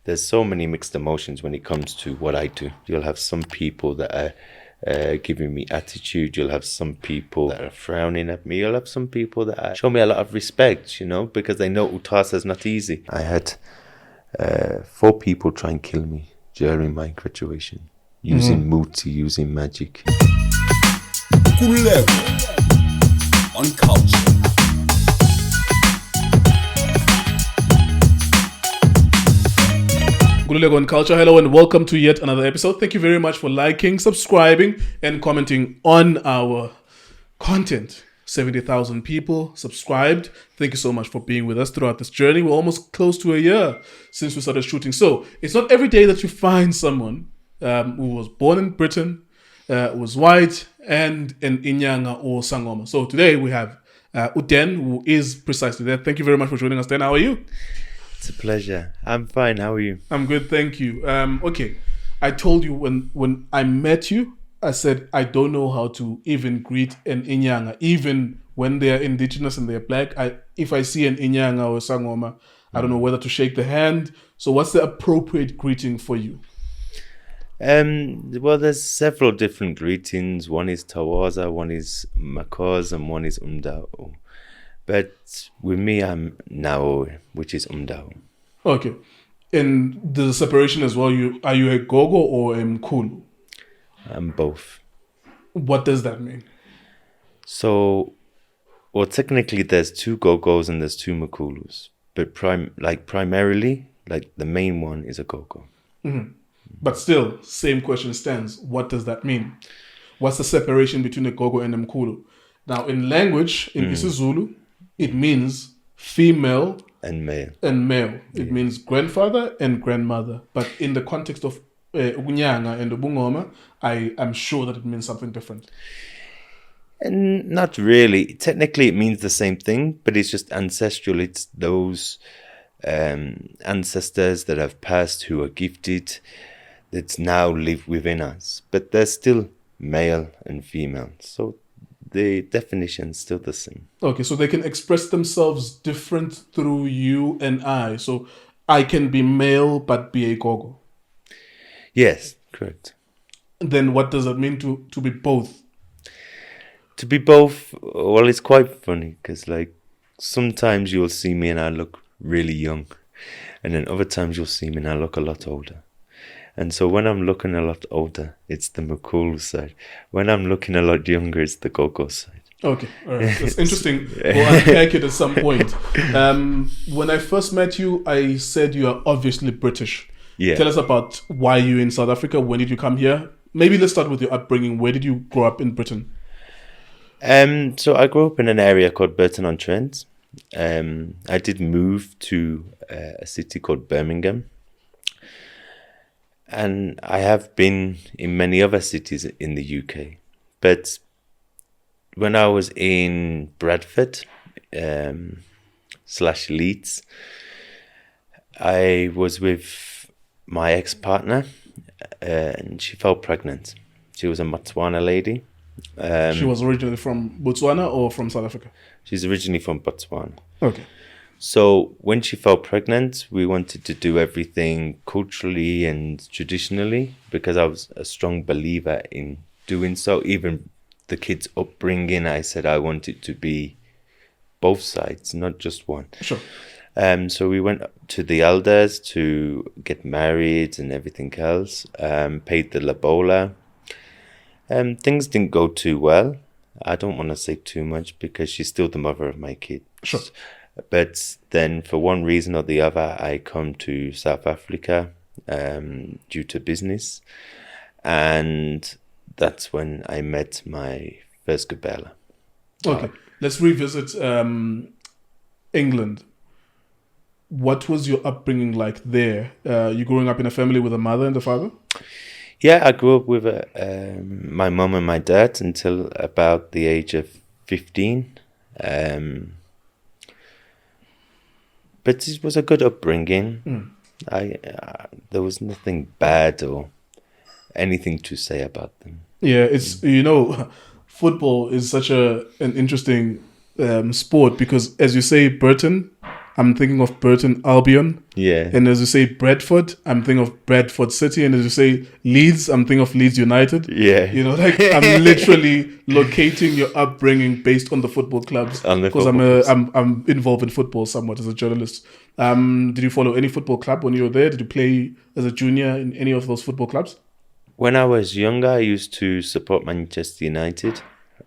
there's so many mixed emotions when it comes to what I do. You'll have some people that are giving me attitude. You'll have some people that are frowning at me. You'll have some people that show me a lot of respect, because they know ukuThwasa is not easy. I had 4 people try and kill me during my graduation, using muti, using magic. Nkululeko on Cultr. Nkululeko on Cultr. Hello and welcome to yet another episode. Thank you very much for liking, subscribing, and commenting on our content. 70,000 people subscribed. Thank you so much for being with us throughout this journey. We're almost close to a year since we started shooting. So it's not every day that you find someone who was born in Britain, was white, and an Inyanga or Sangoma. So today we have Uden, who is precisely that. Thank you very much for joining us, Den. How are you? It's a pleasure. I'm fine. How are you? I'm good, thank you. Okay, I told you when I met you, I said I don't know how to even greet an Inyanga, even when they are indigenous and they're black. If I see an Inyanga or Sangoma, I don't know whether to shake the hand. So what's the appropriate greeting for you? Well, there's several different greetings. One is Tawaza, one is Makoz, and one is Umdao. But with me, I'm Nao, which is Umdao. Okay. And the separation as well, are you a Gogo or a Mkulu? I'm both. What does that mean? So, well, technically there's 2 Gogos and there's 2 Mkulus. But primarily, the main one is a Gogo. Mm-hmm. But still, same question stands. What does that mean? What's the separation between a Gogo and a Mkulu? Now, in language, in isiZulu, it means female and male. It means grandfather and grandmother. But in the context of Unyanga and Ubungoma, I am sure that it means something different. And not really. Technically, it means the same thing, but it's just ancestral. It's those ancestors that have passed who are gifted that now live within us. But they're still male and female. So the definition's still the same. Okay, so they can express themselves different through you and I. So I can be male but be a Gogo. Yes, correct. Then what does that mean to be both? To be both, well, it's quite funny because sometimes you'll see me and I look really young. And then other times you'll see me and I look a lot older. And so when I'm looking a lot older, it's the Mkulu side. When I'm looking a lot younger, it's the Gogo side. Okay, all right. That's interesting. We'll unpack it at some point. When I first met you, I said you are obviously British. Yeah. Tell us about why you're in South Africa. When did you come here? Maybe let's start with your upbringing. Where did you grow up in Britain? So I grew up in an area called Burton-on-Trent. I did move to a city called Birmingham. And I have been in many other cities in the UK. But when I was in Bradford / Leeds, I was with my ex-partner and she fell pregnant. She was a Botswana lady. She was originally from Botswana or from South Africa? She's originally from Botswana. Okay. So when she fell pregnant, we wanted to do everything culturally and traditionally because I was a strong believer in doing so. Even the kids' upbringing, I said I wanted to be both sides, not just one. Sure. So we went to the elders to get married and everything else, paid the lobola. Things didn't go too well. I don't want to say too much because she's still the mother of my kids. Sure. But then for one reason or the other, I come to South Africa due to business. And that's when I met my first Gabella. Okay, let's revisit England. What was your upbringing like there? You growing up in a family with a mother and a father? Yeah, I grew up with my mum and my dad until about the age of 15. But it was a good upbringing. There was nothing bad or anything to say about them. Yeah, it's, football is such an interesting sport because, as you say, Burton, I'm thinking of Burton Albion. Yeah. And as you say Bradford, I'm thinking of Bradford City. And as you say Leeds, I'm thinking of Leeds United. Yeah. You know, like I'm literally locating your upbringing based on the football clubs. On the Because football clubs. I'm involved in football somewhat as a journalist. Did you follow any football club when you were there? Did you play as a junior in any of those football clubs? When I was younger, I used to support Manchester United,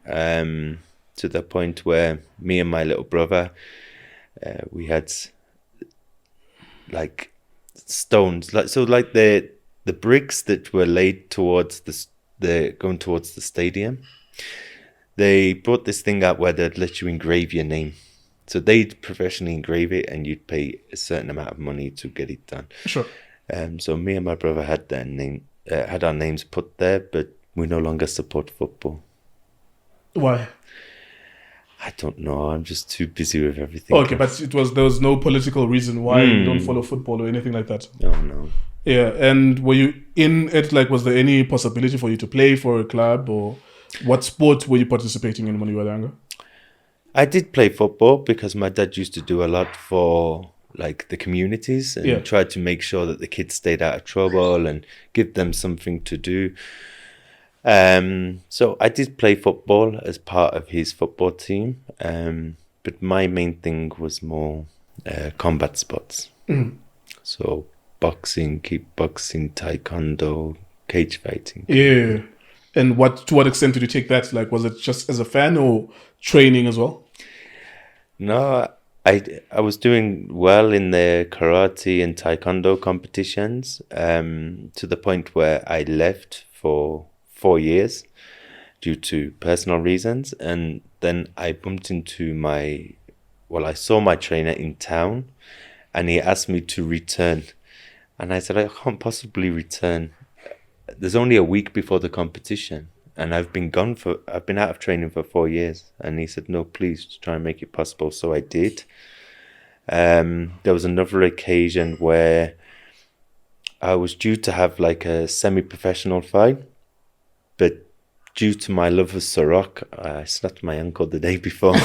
to the point where me and my little brother, we had like stones, like the bricks that were laid towards the going towards the stadium. They brought this thing out where they'd let you engrave your name. So they'd professionally engrave it, and you'd pay a certain amount of money to get it done. Sure. So me and my brother had had our names put there, but we no longer support football. Why? I don't know. I'm just too busy with everything. Okay, but there was no political reason why you don't follow football or anything like that. Oh no. Yeah, and were you in it? Like, was there any possibility for you to play for a club, or what sport were you participating in when you were younger? I did play football because my dad used to do a lot for like the communities and tried to make sure that the kids stayed out of trouble and give them something to do. So I did play football as part of his football team, but my main thing was more combat sports. So boxing, kickboxing, taekwondo, cage fighting. Yeah. And to what extent did you take that? Like, was it just as a fan or training as well? No, I was doing well in the karate and taekwondo competitions, to the point where I left for 4 years due to personal reasons. And then I bumped into I saw my trainer in town, and he asked me to return. And I said, I can't possibly return. There's only a week before the competition, and I've been out of training for 4 years. And he said, no, please try and make it possible. So I did. There was another occasion where I was due to have like a semi-professional fight, but due to my love of Sorok, I snapped my ankle the day before.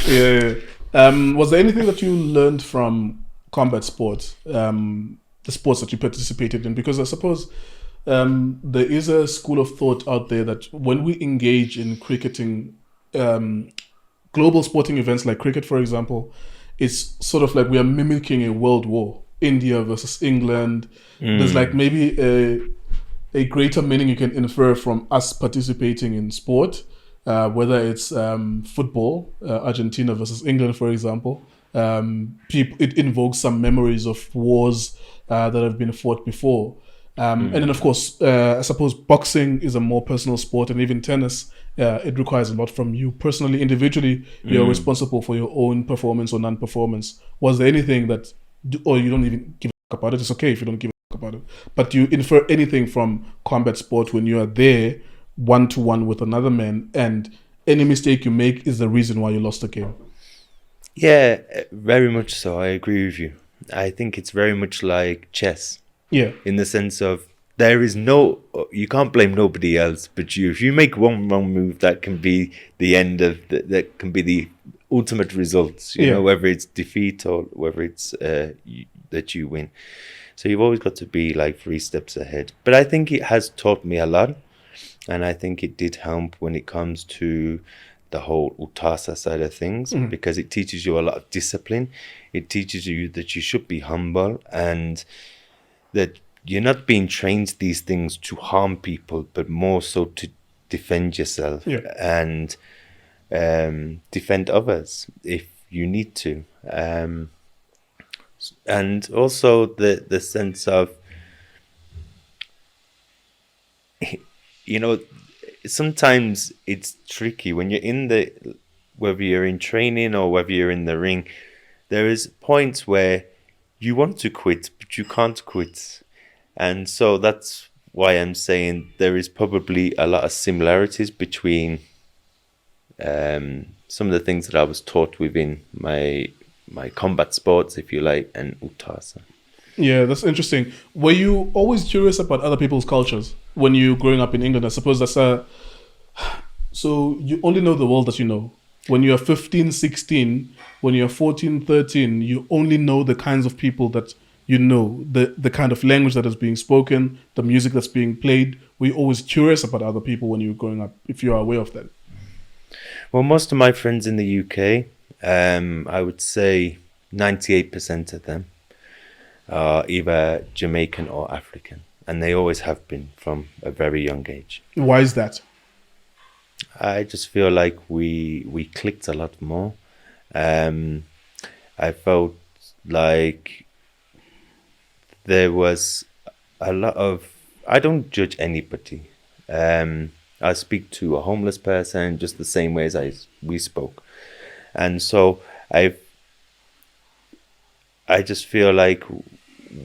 Yeah. Was there anything that you learned from combat sports, the sports that you participated in? Because I suppose there is a school of thought out there that when we engage in cricketing, global sporting events like cricket, for example, it's sort of like we are mimicking a world war. India versus England. There's like maybe a greater meaning you can infer from us participating in sport, whether it's football, Argentina versus England, for example. It invokes some memories of wars that have been fought before. And then, of course, I suppose boxing is a more personal sport, and even tennis, it requires a lot from you personally, individually. You're responsible for your own performance or non-performance. Was there anything that, or you don't even give a fuck about it? It's okay if you don't give a fuck about it. But do you infer anything from combat sport when you are there one-to-one with another man, and any mistake you make is the reason why you lost the game? Yeah, very much so. I agree with you. I think it's very much like chess. Yeah. In the sense of you can't blame nobody else but you. If you make one wrong move, that can be the end of that can be the ultimate results, you know, whether it's defeat or whether it's that you win. So you've always got to be like 3 steps ahead. But I think it has taught me a lot, and I think it did help when it comes to the whole ukuThwasa side of things, because it teaches you a lot of discipline. It teaches you that you should be humble, and that you're not being trained these things to harm people, but more so to defend yourself and defend others if you need to. And also the sense of, you know, sometimes it's tricky when you're whether you're in training or whether you're in the ring, there is points where you want to quit, but you can't quit. And so that's why I'm saying there is probably a lot of similarities between some of the things that I was taught within my combat sports, if you like, and ukuThwasa. Yeah, that's interesting. Were you always curious about other people's cultures when you growing up in England? I suppose that's so you only know the world that you know. When you're 15, 16, when you're 14, 13, you only know the kinds of people that you know, the kind of language that is being spoken, the music that's being played. We're always curious about other people when you're growing up, if you are aware of that. Well, most of my friends in the UK, I would say 98% of them are either Jamaican or African. And they always have been from a very young age. Why is that? I just feel like we clicked a lot more. I felt like there was a lot of... I don't judge anybody. I speak to a homeless person just the same way as we spoke. And so I just feel like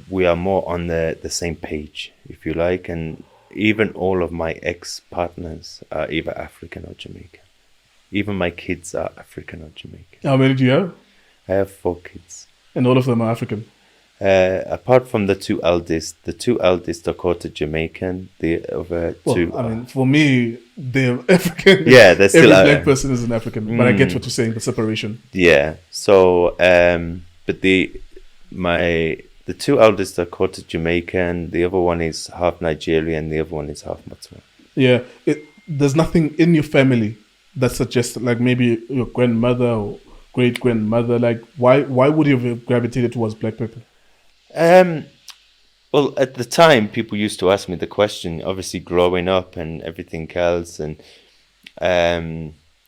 we are more on the same page, if you like. And even all of my ex-partners are either African or Jamaican. Even my kids are African or Jamaican. How many do you have? I have 4 kids. And all of them are African? Apart from the two eldest are quarter Jamaican. The other two... I mean, for me, they're African. Yeah, they're still... Every black person is an African. But I get what you're saying, the separation. Yeah. So, but the two eldest are quarter Jamaican. The other one is half Nigerian. The other one is half Botswana. Yeah. There's nothing in your family that suggests, like maybe your grandmother or great grandmother. Like, why would you have gravitated towards black people? Well, at the time, people used to ask me the question. Obviously, growing up and everything else, and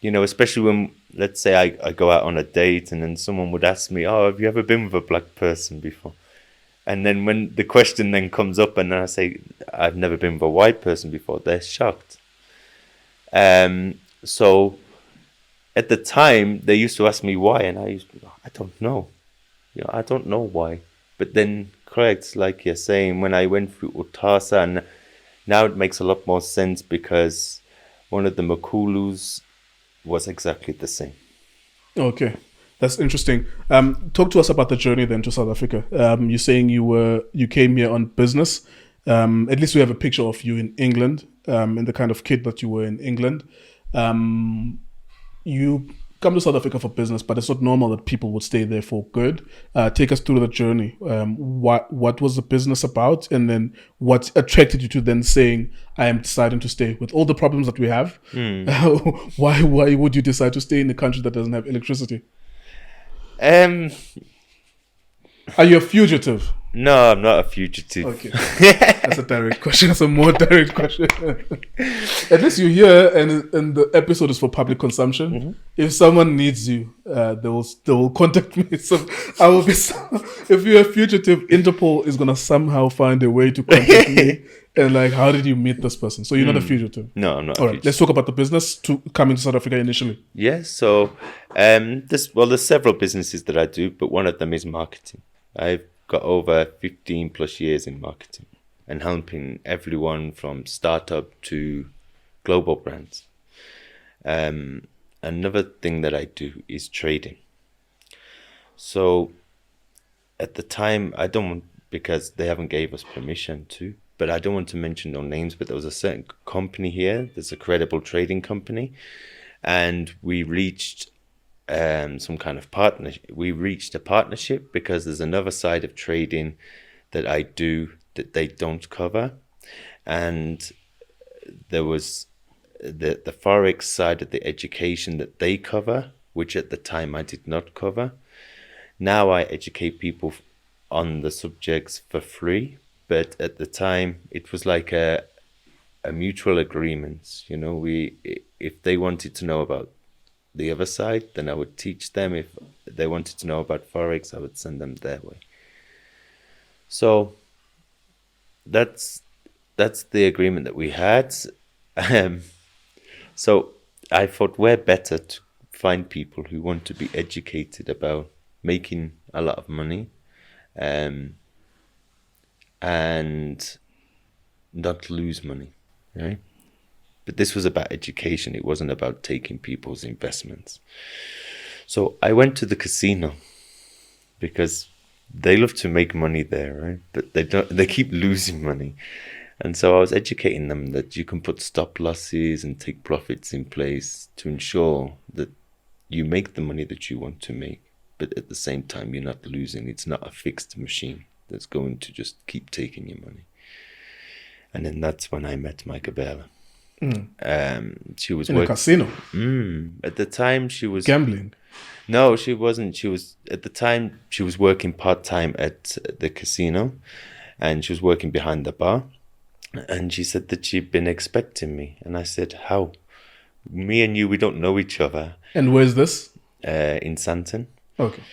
especially when, let's say, I go out on a date, and then someone would ask me, "Oh, have you ever been with a black person before?" And then when the question then comes up and I say, I've never been with a white person before, they're shocked. So at the time, they used to ask me why, and I don't know. I don't know why. But then, correct, like you're saying, when I went through ukuThwasa, and now it makes a lot more sense because one of the Makulus was exactly the same. Okay. That's interesting. Talk to us about the journey then to South Africa. You're saying you came here on business. At least we have a picture of you in England, and the kind of kid that you were in England. You come to South Africa for business, but it's not normal that people would stay there for good. Take us through the journey. What was the business about, and then what attracted you to then saying, "I am deciding to stay"? With all the problems that we have, why would you decide to stay in a country that doesn't have electricity? Are you a fugitive? No, I'm not a fugitive. Okay. That's a direct question. That's a more direct question. At least you're here and the episode is for public consumption. Mm-hmm. If someone needs you, they will contact me. So I will be... if you're a fugitive, Interpol is going to somehow find a way to contact me. And like, how did you meet this person? So you're not a fugitive? No, I'm not. All right, let's talk about the business to coming to South Africa initially. Yes, so there's several businesses that I do, but one of them is marketing. I've got over 15 plus years in marketing and helping everyone from startup to global brands. Another thing that I do is trading. So at the time, because they haven't gave us permission to, but I don't want to mention no names, but there was a certain company here, there's a credible trading company, and we reached some kind of partnership. We reached a partnership because there's another side of trading that I do that they don't cover. And there was the Forex side of the education that they cover, which at the time I did not cover. Now I educate people on the subjects for free. But at the time, it was like a mutual agreement. If they wanted to know about the other side, then I would teach them. If they wanted to know about Forex, I would send them their way. So that's the agreement that we had. So I thought we're better to find people who want to be educated about making a lot of money, and not lose money, right? But this was about education. It wasn't about taking people's investments. So I went to the casino because they love to make money there, right? But they keep losing money. And so I was educating them that you can put stop losses and take profits in place to ensure that you make the money that you want to make, but at the same time, you're not losing. It's not a fixed machine that's going to just keep taking your money. And then that's when I met my Gabela. She was In a casino. At the time, she was Gambling. No, she wasn't. She was at the time. She was working part-time at the casino, and she was working behind the bar. And she said that she'd been expecting me, and I said, "How? Me and you, we don't know each other." And where's this? In Santon. Okay.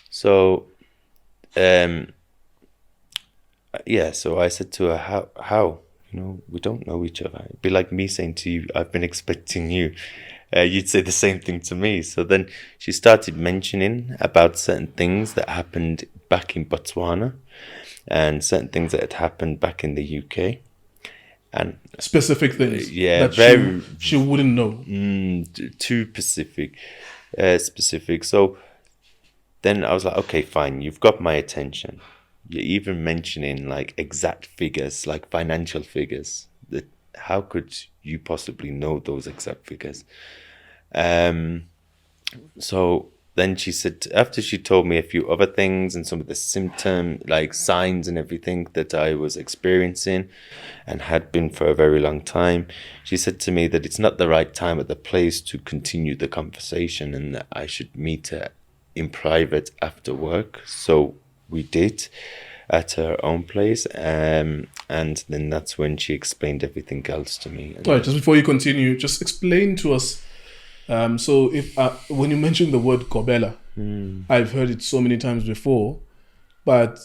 So, yeah. So I said to her, "How? You know, we don't know each other. It'd be like me saying to you, I've been expecting you. You'd say the same thing to me." So then she started mentioning about certain things that happened back in Botswana and certain things that had happened back in the UK. And specific things. Yeah, that very. She wouldn't know. Too specific. So then I was like, okay, fine. You've got my attention. You're even mentioning like exact figures, like financial figures. That how could you possibly know those exact figures? So then she said, after she told me a few other things and some of the symptom, like signs and everything that I was experiencing and had been for a very long time, she said to me that it's not the right time or the place to continue the conversation and that I should meet her in private after work. So we did at her own place, and then that's when she explained everything else to me. All right, just before you continue, just explain to us. So if when you mentioned the word Gobela, I've heard it so many times before, but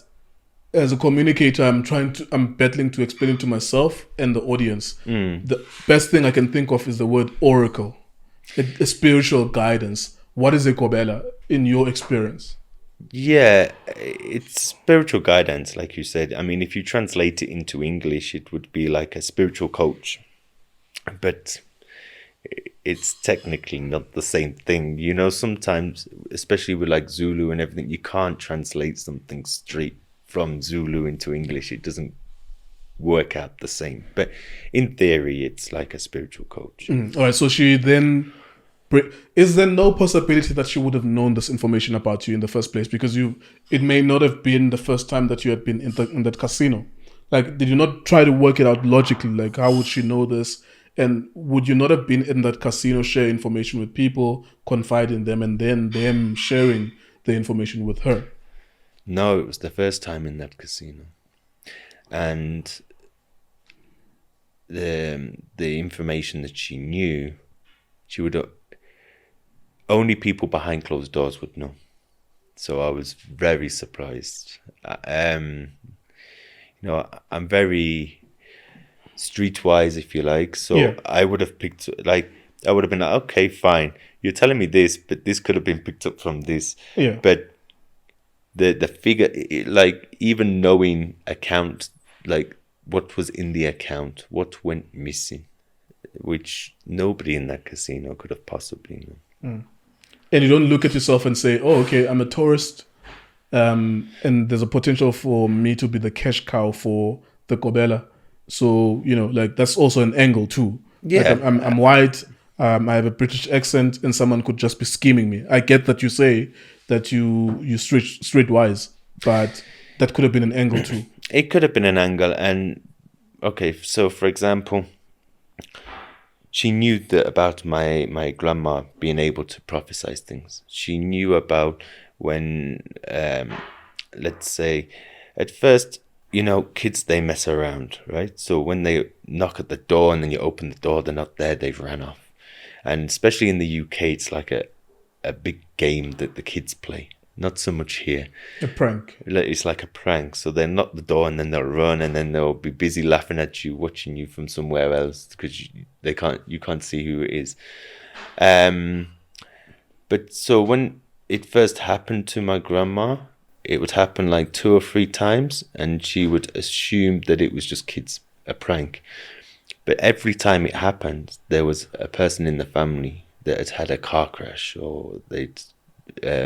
as a communicator, I'm battling to explain it to myself and the audience. The best thing I can think of is the word oracle, a spiritual guidance. What is a Gobela in your experience? Yeah, it's spiritual guidance, like you said. I mean, if you translate it into English, it would be like a spiritual coach. But it's technically not the same thing. You know, sometimes, especially with like Zulu and everything, you can't translate something straight from Zulu into English. It doesn't work out the same. But in theory, it's like a spiritual coach. All right, so she then... Is there no possibility that she would have known this information about you in the first place? Because it may not have been the first time that you had been in that casino. Like, did you not try to work it out logically? Like, how would she know this? And would you not have been in that casino, share information with people, confide in them, and then them sharing the information with her? No, it was the first time in that casino. And the information that she knew, she would... only people behind closed doors would know. So I was very surprised. You know, I'm very streetwise, if you like. So yeah. I would have picked, like, I would have been like, okay, fine. You're telling me this, but this could have been picked up from this. Yeah. But the figure, like, even knowing account, like, what was in the account, what went missing, which nobody in that casino could have possibly known. And you don't look at yourself and say, oh, okay, I'm a tourist, and there's a potential for me to be the cash cow for the Gobela. So, you know, like, that's also an angle too. Yeah. Like, I'm white, I have a British accent, and someone could just be scheming me. I get that you say that you streetwise, but that could have been an angle too. It could have been an angle. And, okay, so for example... she knew that about my grandma being able to prophesize things. She knew about when, let's say, at first, you know, kids, they mess around, right? So when they knock at the door and then you open the door, they're not there, they've ran off. And especially in the UK, it's like a big game that the kids play. Not so much here. A prank. It's like a prank. So they'll knock the door and then they'll run and then they'll be busy laughing at you, watching you from somewhere else because you can't see who it is. But so when it first happened to my grandma, it would happen like 2 or 3 times and she would assume that it was just kids, a prank. But every time it happened, there was a person in the family that had had a car crash or they'd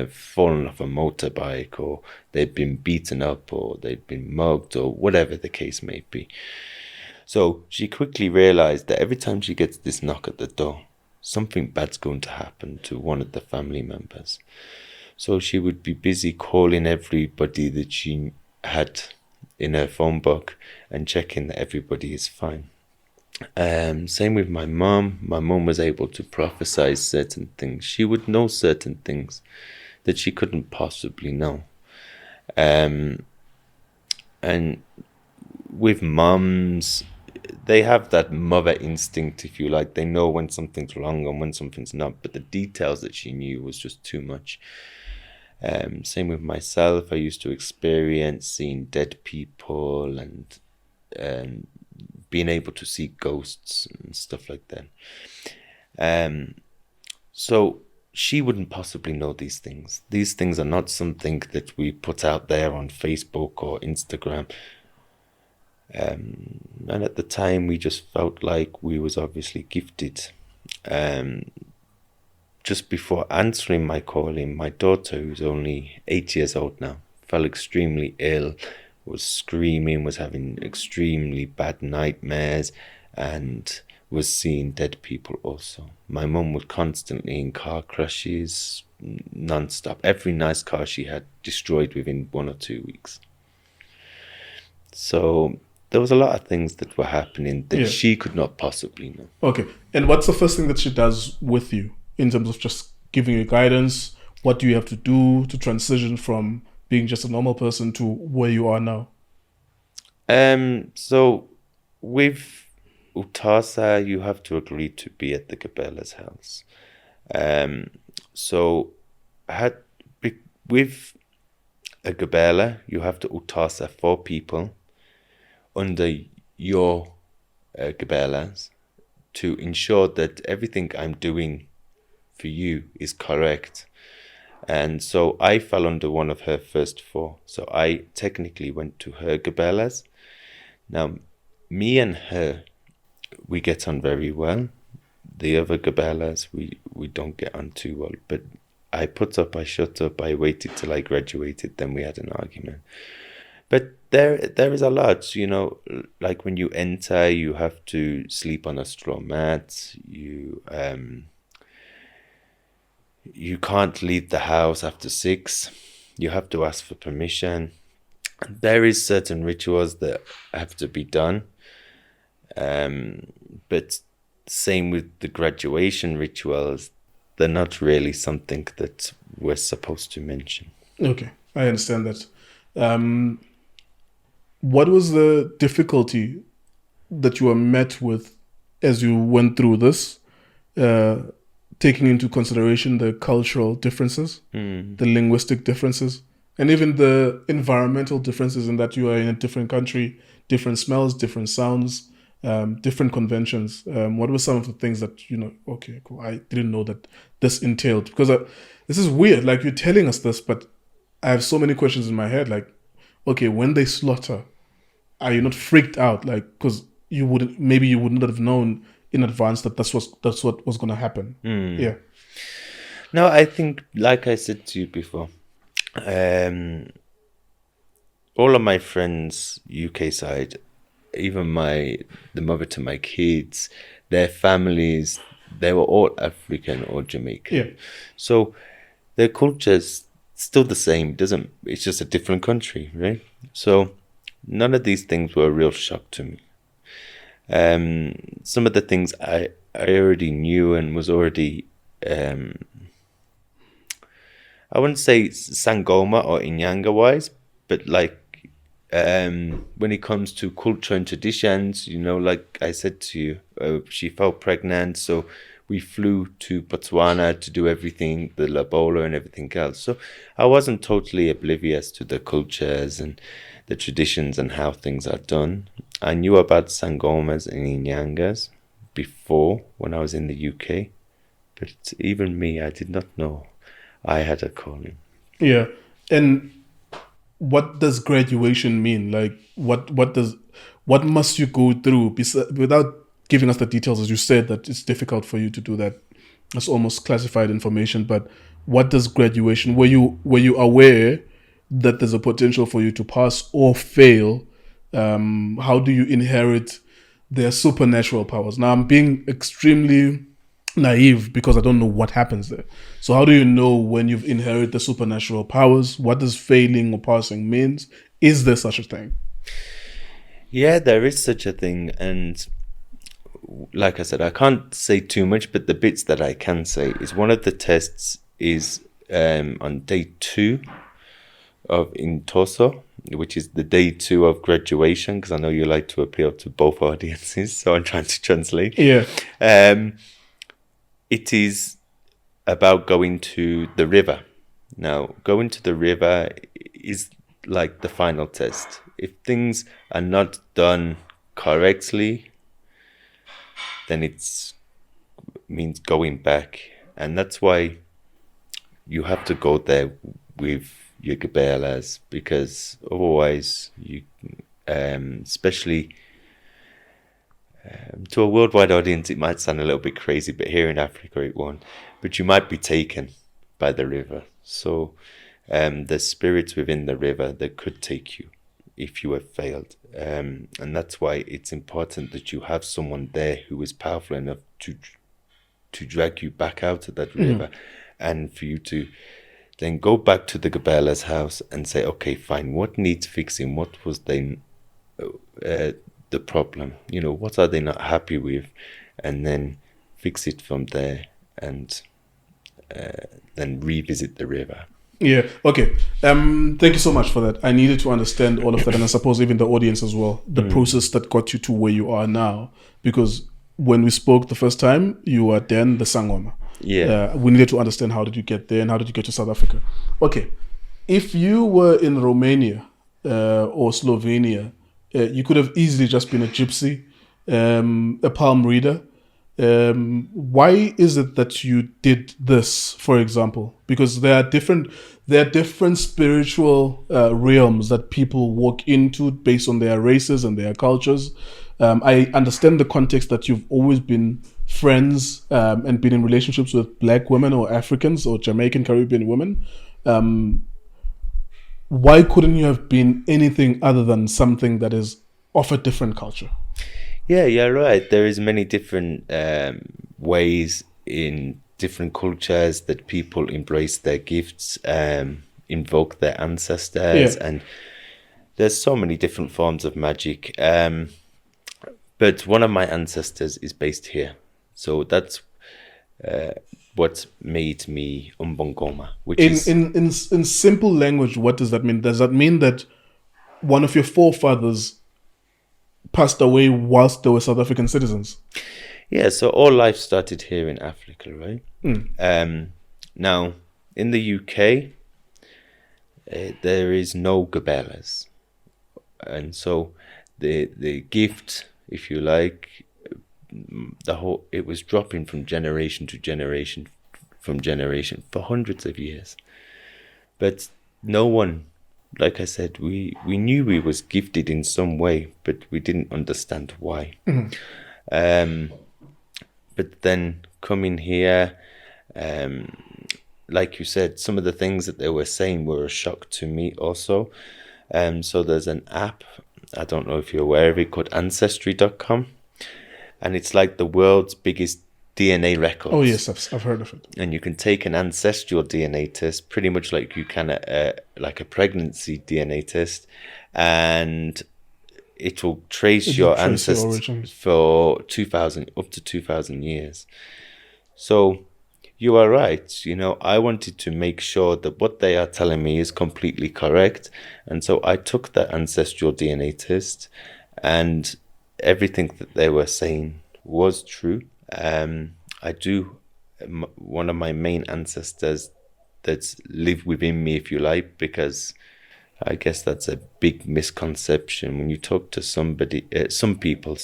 fallen off a motorbike or they'd been beaten up or they'd been mugged or whatever the case may be. So she quickly realized that every time she gets this knock at the door, something bad's going to happen to one of the family members. So she would be busy calling everybody that she had in her phone book and checking that everybody is fine. Same with my mum. My mum was able to prophesy certain things. She would know certain things that she couldn't possibly know. And with mums, they have that mother instinct, if you like. They know when something's wrong and when something's not, but the details that she knew was just too much. Same with myself. I used to experience seeing dead people and being able to see ghosts and stuff like that. So she wouldn't possibly know these things. These things are not something that we put out there on Facebook or Instagram. And at the time, we just felt like we was obviously gifted. Just before answering my calling, my daughter, who's only 8 years old now, fell extremely ill, was screaming, was having extremely bad nightmares, and was seeing dead people also. My mum was constantly in car crashes, non-stop. Every nice car she had destroyed within 1 or 2 weeks. So there was a lot of things that were happening that she could not possibly know. Okay. And what's the first thing that she does with you in terms of just giving you guidance? What do you have to do to transition from being just a normal person to where you are now? So with ukuThwasa, you have to agree to be at the Gabela's house. So with a Gabela, you have to ukuThwasa 4 people under your Gabelas to ensure that everything I'm doing for you is correct. And so I fell under one of her first 4. So I technically went to her Gabelas. Now, me and her, we get on very well. The other Gabelas, we don't get on too well. But I put up, I shut up, I waited till I graduated, then we had an argument. But there is a lot, you know, like when you enter, you have to sleep on a straw mat. You can't leave the house after 6. You have to ask for permission. There is certain rituals that have to be done. But same with the graduation rituals, they're not really something that we're supposed to mention. Okay, I understand that. What was the difficulty that you were met with as you went through this, taking into consideration the cultural differences, the linguistic differences, and even the environmental differences in that you are in a different country, different smells, different sounds, different conventions? What were some of the things that, you know, okay, cool, I didn't know that this entailed? Because this is weird, like you're telling us this, but I have so many questions in my head, like, okay, when they slaughter, are you not freaked out? Like, because you wouldn't have known in advance that that's what was going to happen. Yeah. No, I think, like I said to you before, all of my friends, UK side, even the mother to my kids, their families, they were all African or Jamaican. Yeah. So their culture's still the same. It's just a different country, right? So none of these things were a real shock to me. Some of the things I already knew and was already, I wouldn't say Sangoma or Inyanga wise, but like when it comes to culture and traditions, you know, like I said to you, she fell pregnant, so we flew to Botswana to do everything, the Lobola and everything else. So I wasn't totally oblivious to the cultures and the traditions and how things are done. I knew about Sangomas and Inyangas before when I was in the UK, but even me, I did not know I had a calling. Yeah. And what does graduation mean? Like, what must you go through without giving us the details? As you said, that it's difficult for you to do that. That's almost classified information. But what does graduation? Were you aware that there's a potential for you to pass or fail? How do you inherit their supernatural powers? Now, I'm being extremely naive because I don't know what happens there. So how do you know when you've inherited the supernatural powers? What does failing or passing means? Is there such a thing? Yeah, there is such a thing, and like I said, I can't say too much, but the bits that I can say is one of the tests is on day 2 of ukuThwasa, which is the day 2 of graduation, because I know you like to appeal to both audiences, so I'm trying to translate. Yeah. It is about going to the river. Now, going to the river is like the final test. If things are not done correctly, then it means going back. And that's why you have to go there with your gabelas, because otherwise you, especially to a worldwide audience, it might sound a little bit crazy, but here in Africa it won't. But you might be taken by the river. So there's spirits within the river that could take you if you have failed. And that's why it's important that you have someone there who is powerful enough to drag you back out of that river, and for you to then go back to the Gabela's house and say, okay, fine, what needs fixing? What was then the problem? You know, what are they not happy with? And then fix it from there, and then revisit the river. Yeah. Okay. Thank you so much for that. I needed to understand all of that, and I suppose even the audience as well, the process that got you to where you are now. Because when we spoke the first time, you were then the Sangoma. Yeah. We needed to understand how did you get there and how did you get to South Africa. Okay. If you were in Romania or Slovenia, you could have easily just been a gypsy, a palm reader. Why is it that you did this, for example? Because there are different spiritual realms that people walk into based on their races and their cultures. I understand the context that you've always been friends and been in relationships with Black women or Africans or Jamaican Caribbean women. Why couldn't you have been anything other than something that is of a different culture? Yeah, you're right. There is many different ways in different cultures that people embrace their gifts, invoke their ancestors, and there's so many different forms of magic. But one of my ancestors is based here, so that's what made me umbongoma. Which in simple language, what does that mean? Does that mean that one of your forefathers passed away whilst they were South African citizens? Yeah, so all life started here in Africa, right? Now, in the UK, there is no gabelas. And so the gift, if you like, it was dropping from generation to generation, for hundreds of years. But no one, like I said, we knew we was gifted in some way, but we didn't understand why. But then coming here, like you said, some of the things that they were saying were a shock to me also. So there's an app, I don't know if you're aware of it, called Ancestry.com. And it's like the world's biggest DNA records. Oh, yes, I've heard of it. And you can take an ancestral DNA test, pretty much like you can like a pregnancy DNA test, and it will trace your ancestors for 2,000 up to 2,000 years. So you are right. You know, I wanted to make sure that what they are telling me is completely correct, and so I took the ancestral DNA test, and everything that they were saying was true. One of my main ancestors that's lived within me, if you like, because I guess that's a big misconception. When you talk to some people,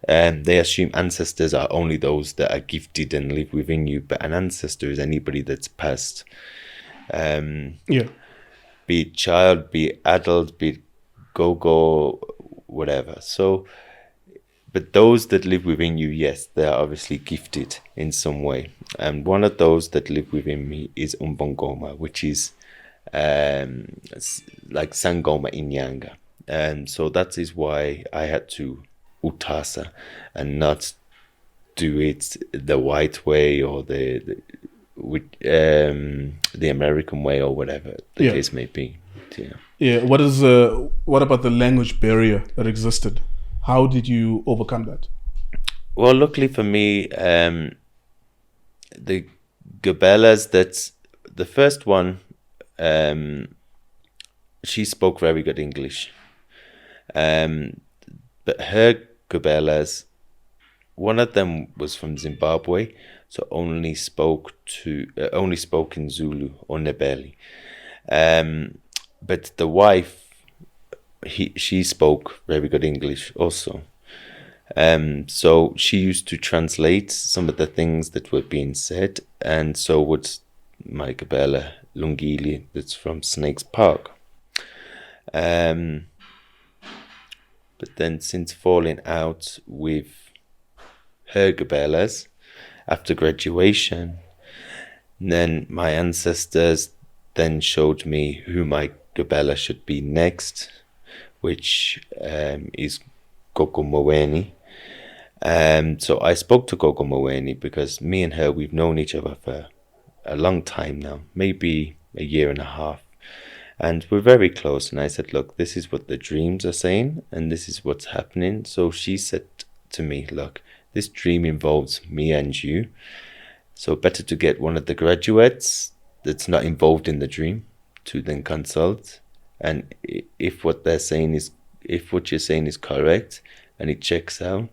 they assume ancestors are only those that are gifted and live within you, but an ancestor is anybody that's passed. Be it child, be it adult, be it Gogo, whatever. So, but those that live within you, yes, they are obviously gifted in some way. And one of those that live within me is umbongoma, which is like Sangoma in Nyanga. And so that is why I had to ukuThwasa and not do it the white way or the American way or whatever the Yeah. case may be. Yeah. Yeah. What about the language barrier that existed? How did you overcome that? Well, luckily for me, the Gabellas, that's the first one, she spoke very good English. But her Gabellas, one of them was from Zimbabwe, so only spoke in Zulu or Ndebele. But the wife, she spoke very good English also. So she used to translate some of the things that were being said, and so would my Gabella Lungili, that's from Snakes Park. But then since falling out with her Gabellas after graduation, then my ancestors then showed me who my Gabella should be next, which is Gogo Maweni. So I spoke to Gogo Maweni because me and her, we've known each other for a long time now, maybe a year and a half. And we're very close. And I said, look, this is what the dreams are saying, and this is what's happening. So she said to me, look, this dream involves me and you. So better to get one of the graduates that's not involved in the dream to then consult. And if what you're saying is correct and it checks out,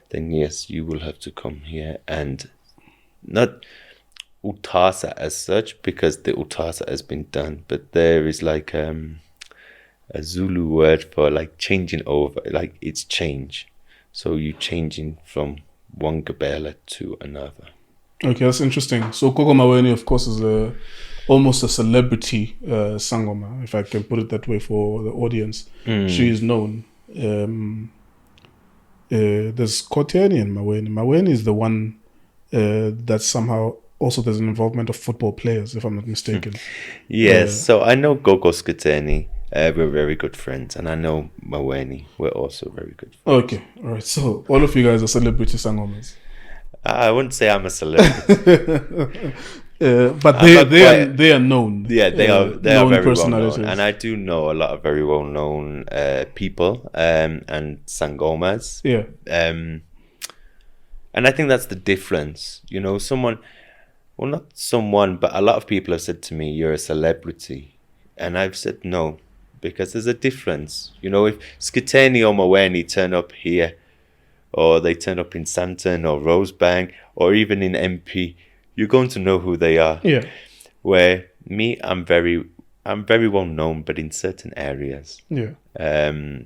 then yes, you will have to come here. And not ukuThwasa as such, because the ukuThwasa has been done, but there is like a Zulu word for like changing over, like it's change. So you're changing from one Gabella to another. Okay, that's interesting. So Gogo Maweni, of course, is almost a celebrity Sangoma, if I can put it that way for the audience. She is known. There's Cultr and Maweni. Maweni is the one that somehow also there's an involvement of football players, if I'm not mistaken. Yes, so I know Gogo Skuteni. We're very good friends, and I know Maweni. We're also very good friends. Okay, all right. So all of you guys are celebrity Sangomas. I wouldn't say I'm a celebrity. But they are known. Yeah, they are known very well personalities. known, and I do know a lot of very well known people and Sangomas. Yeah. And I think that's the difference. You know, not someone, but a lot of people have said to me, "You're a celebrity," and I've said no, because there's a difference. You know, if Skuteni or Maweni turn up here, or they turn up in Santon or Rosebank, or even in MP, you're going to know who they are. Yeah. Where me, I'm very well known, but in certain areas. Yeah.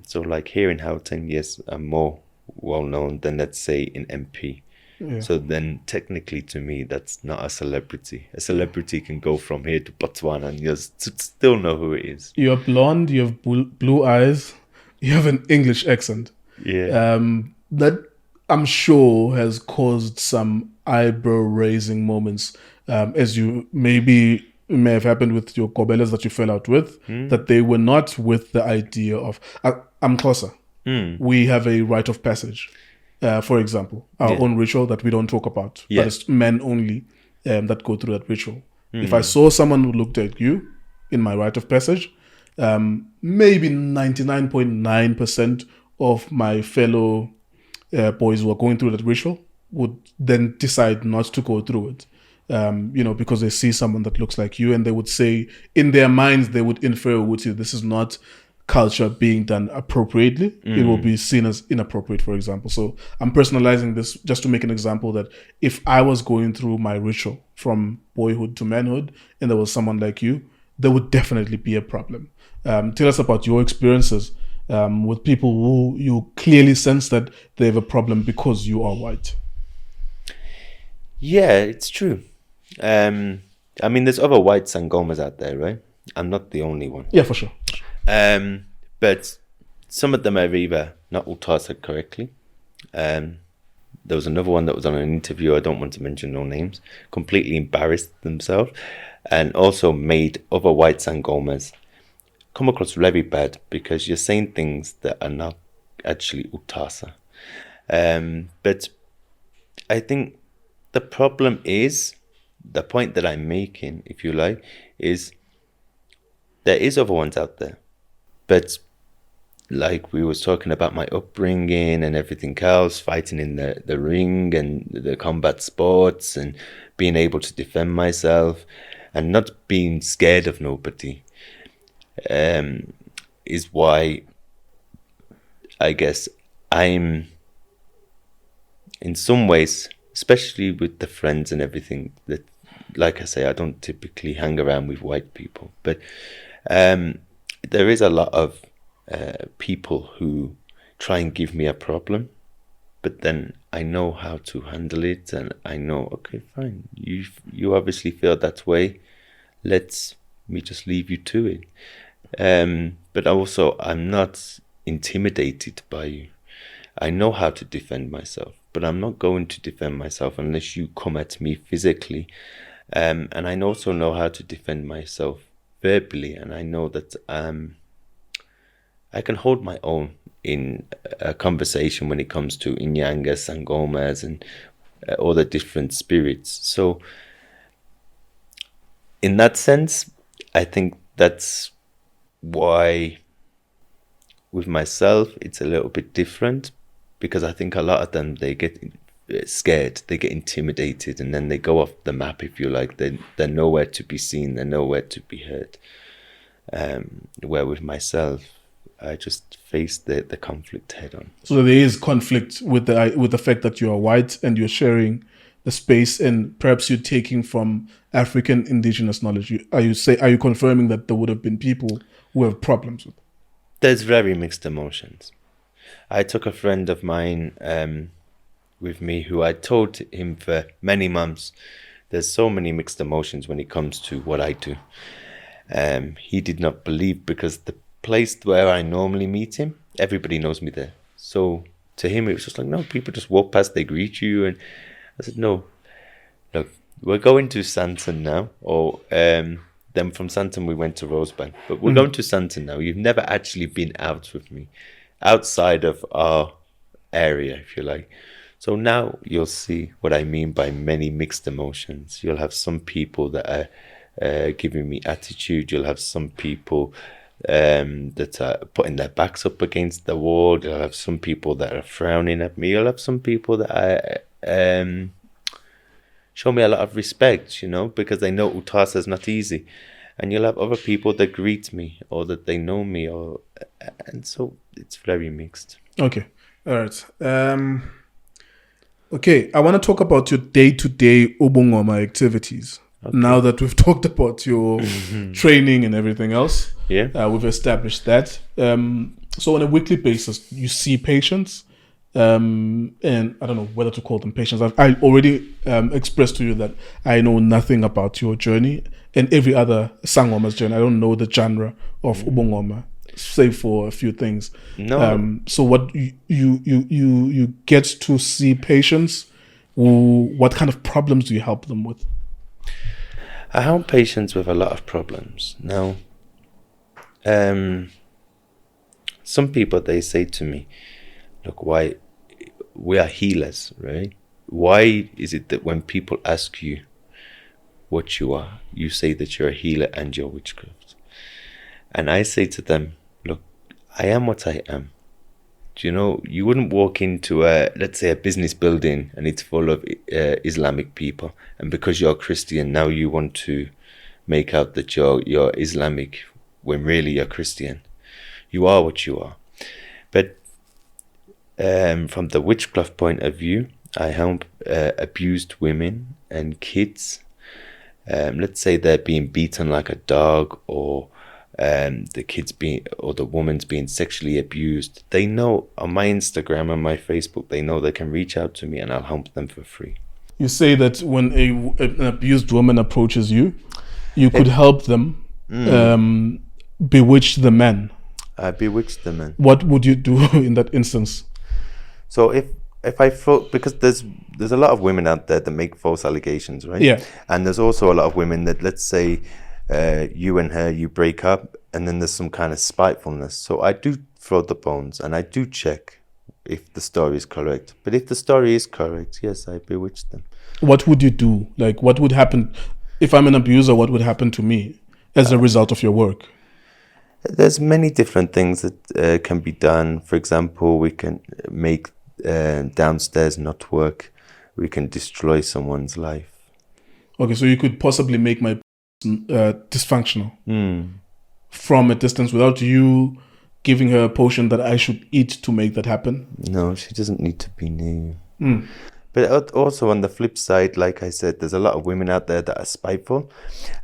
So like here in Gauteng, yes, I'm more well known than, let's say, in MP. Yeah. So then technically to me, that's not a celebrity. A celebrity can go from here to Botswana and you still know who it is. You're blonde, you have blue eyes, you have an English accent. Yeah. That I'm sure has caused some eyebrow-raising moments, as you may have happened with your Kobelas that you fell out with, that they were not with the idea of, I'm Xhosa. We have a rite of passage, for example, our own ritual that we don't talk about, but it's men only that go through that ritual. If I saw someone who looked like you in my rite of passage, maybe 99.9% of my fellow boys who are going through that ritual would then decide not to go through it, because they see someone that looks like you, and they would say, in their minds, they would infer, would say, this is not culture being done appropriately. It will be seen as inappropriate, for example. So I'm personalizing this just to make an example that if I was going through my ritual from boyhood to manhood, and there was someone like you, there would definitely be a problem. Tell us about your experiences with people who you clearly sense that they have a problem because you are white. Yeah, it's true. I mean, there's other white Sangomas out there, right? I'm not the only one. Yeah, for sure. But some of them are either not ukuThwasa correctly. There was another one that was on an interview, I don't want to mention no names, completely embarrassed themselves, and also made other white Sangomas come across very bad because you're saying things that are not actually ukuThwasa. But I think the problem is, the point that I'm making, if you like, is there is other ones out there. But like we was talking about my upbringing and everything else, fighting in the ring and the combat sports and being able to defend myself and not being scared of nobody, is why I guess I'm, in some ways, especially with the friends and everything, that, like I say, I don't typically hang around with white people, but there is a lot of people who try and give me a problem, but then I know how to handle it, and I know, okay, fine, you obviously feel that way, let me just leave you to it. But also, I'm not intimidated by you. I know how to defend myself, but I'm not going to defend myself unless you come at me physically. And I also know how to defend myself verbally, and I know that I can hold my own in a conversation when it comes to Inyangas, Sangomas, and all the different spirits. So in that sense, I think that's why with myself it's a little bit different, because I think a lot of them, they get scared, they get intimidated, and then they go off the map, if you like. They're nowhere to be seen, they're nowhere to be heard. Where with myself, I just face the conflict head on. So there is conflict with the fact that you are white and you're sharing the space, and perhaps you're taking from African indigenous knowledge. Are you confirming that there would have been people who have problems with? There's very mixed emotions. I took a friend of mine with me who I told him for many months, there's so many mixed emotions when it comes to what I do. He did not believe, because the place where I normally meet him, everybody knows me there. So to him, it was just like, no, people just walk past, they greet you. And I said, no, look, we're going to Santon now. Or then from Santon, we went to Rosebank. But we're going to Santon now. You've never actually been out with me, outside of our area, if you like. So now you'll see what I mean by many mixed emotions. You'll have some people that are giving me attitude. You'll have some people that are putting their backs up against the wall. You'll have some people that are frowning at me. You'll have some people that are show me a lot of respect, because they know ukuThwasa is not easy. And you'll have other people that greet me, or that they know me, and so it's very mixed. Okay, all right. Okay, I want to talk about your day-to-day ubungoma activities. Okay. Now that we've talked about your training and everything else, we've established that. So on a weekly basis, you see patients, and I don't know whether to call them patients. I already expressed to you that I know nothing about your journey and every other Sangoma's journey. I don't know the genre of ubungoma, save for a few things. No. So what you get to see patients, what kind of problems do you help them with? I help patients with a lot of problems. Now, some people, they say to me, look, why we are healers, right? Why is it that when people ask you what you are, you say that you're a healer and you're witchcraft? And I say to them, look, I am what I am. You wouldn't walk into let's say a business building and it's full of Islamic people, and because you're Christian, now you want to make out that you're Islamic when really you're Christian. You are what you are. But from the witchcraft point of view, I help abused women and kids. Let's say they're being beaten like a dog, or the woman's being sexually abused. They know on my Instagram and my Facebook, they know they can reach out to me and I'll help them for free. You say that when an abused woman approaches you, you could help them bewitch the man. I bewitch the man. What would you do in that instance? So if I thought, because there's a lot of women out there that make false allegations, right? Yeah. And there's also a lot of women that, let's say, you and her, you break up, and then there's some kind of spitefulness. So I do throw the bones, and I do check if the story is correct. But if the story is correct, yes, I bewitched them. What would you do? Like, what would happen if I'm an abuser? What would happen to me as a result of your work? There's many different things that can be done. For example, we can make downstairs not work. We can destroy someone's life. Okay, so you could possibly make my dysfunctional from a distance without you giving her a potion that I should eat to make that happen? No, she doesn't need to be near you. But also on the flip side, like I said, there's a lot of women out there that are spiteful,